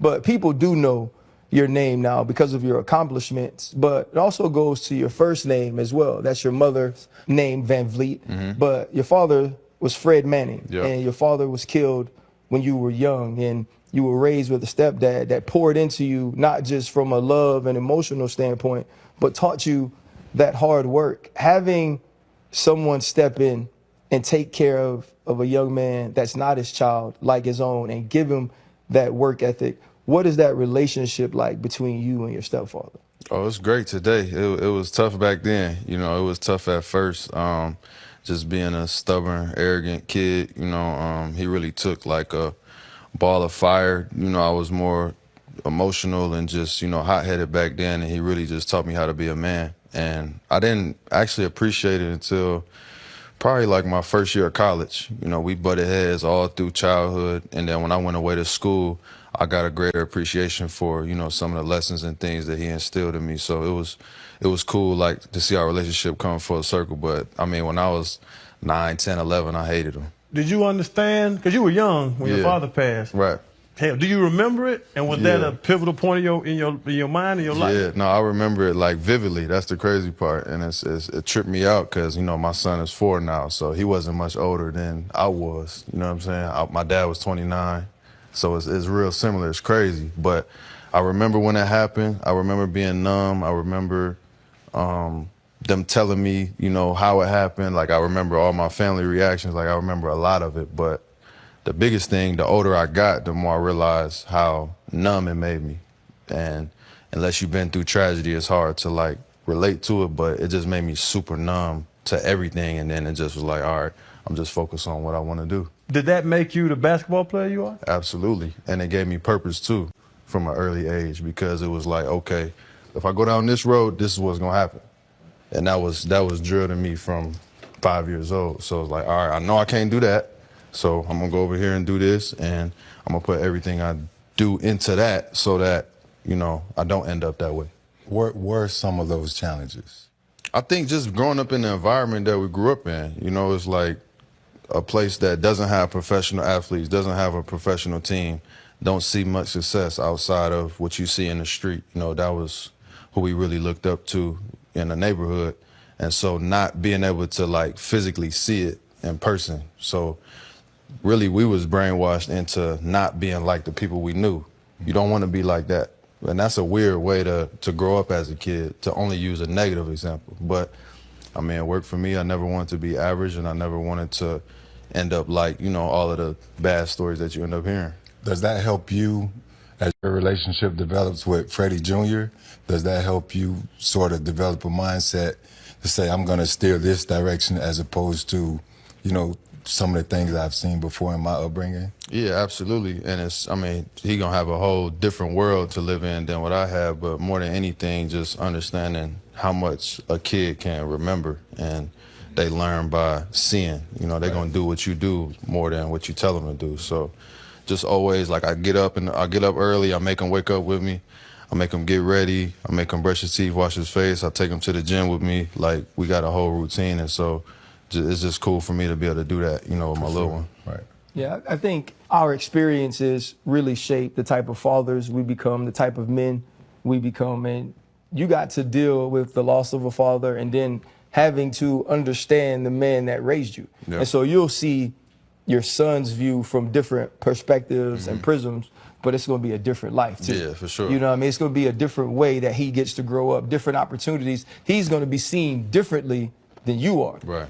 but people do know your name now because of your accomplishments, but it also goes to your first name as well. That's your mother's name, VanVleet, but your father was Fred Manning, and your father was killed when you were young, and you were raised with a stepdad that poured into you, not just from a love and emotional standpoint, but taught you that hard work. Having someone step in and take care of a young man that's not his child, like his own, and give him that work ethic, what is that relationship like between you and your stepfather? Oh, it's great today. It was tough back then. You know, it was tough at first. Just being a stubborn, arrogant kid, you know, he really took like a ball of fire. You know, I was more emotional and just, you know, hot-headed back then, and he really just taught me how to be a man. And I didn't actually appreciate it until probably like my first year of college. You know, we butted heads all through childhood, and then when I went away to school, I got a greater appreciation for, you know, some of the lessons and things that he instilled in me. So it was cool, like, to see our relationship come full circle. But I mean, when I was 9, 10, 11, I hated him. Did you understand? Because you were young when your father passed. Right. Hell, do you remember it? And was that a pivotal point in your mind, in your life? Yeah, no, I remember it like vividly. That's the crazy part, and it tripped me out because, you know, my son is 4 now, so he wasn't much older than I was. You know what I'm saying? My dad was 29, so it's real similar. It's crazy, but I remember when it happened. I remember being numb. I remember them telling me, you know, how it happened. Like, I remember all my family reactions. Like, I remember a lot of it, but the biggest thing, the older I got, the more I realized how numb it made me. And unless you've been through tragedy, it's hard to like relate to it, but it just made me super numb to everything. And then it just was like, all right, I'm just focused on what I want to do. Did that make you the basketball player you are? Absolutely. And it gave me purpose too from an early age, because it was like, okay, if I go down this road, this is what's going to happen. And that was drilled in me from 5 years old. So it's like, all right, I know I can't do that. So I'm going to go over here and do this, and I'm going to put everything I do into that so that, you know, I don't end up that way. What were some of those challenges? I think just growing up in the environment that we grew up in, you know, it's like a place that doesn't have professional athletes, doesn't have a professional team, don't see much success outside of what you see in the street. You know, that was who we really looked up to in the neighborhood. And so not being able to like physically see it in person. So really, we was brainwashed into not being like the people we knew. You don't want to be like that. And that's a weird way to grow up as a kid, to only use a negative example. But, I mean, it worked for me. I never wanted to be average, and I never wanted to end up like, you know, all of the bad stories that you end up hearing. Does that help you as your relationship develops with Freddie Jr.? Does that help you sort of develop a mindset to say, I'm going to steer this direction as opposed to, you know, some of the things I've seen before in my upbringing? Yeah, absolutely. And it's, I mean, he gonna have a whole different world to live in than what I have, but more than anything, just understanding how much a kid can remember, and they learn by seeing. You know, they're gonna do what you do more than what you tell them to do. So just always, like, I get up early, I make him wake up with me, I make him get ready, I make him brush his teeth, wash his face, I take him to the gym with me. Like, we got a whole routine, and so it's just cool for me to be able to do that, you know, with my little one. Right. Yeah, I think our experiences really shape the type of fathers we become, the type of men we become. And you got to deal with the loss of a father and then having to understand the man that raised you. Yeah. And so you'll see your son's view from different perspectives and prisms, but it's going to be a different life too. Yeah, for sure. You know what I mean? It's going to be a different way that he gets to grow up, different opportunities. He's going to be seen differently than you are. Right.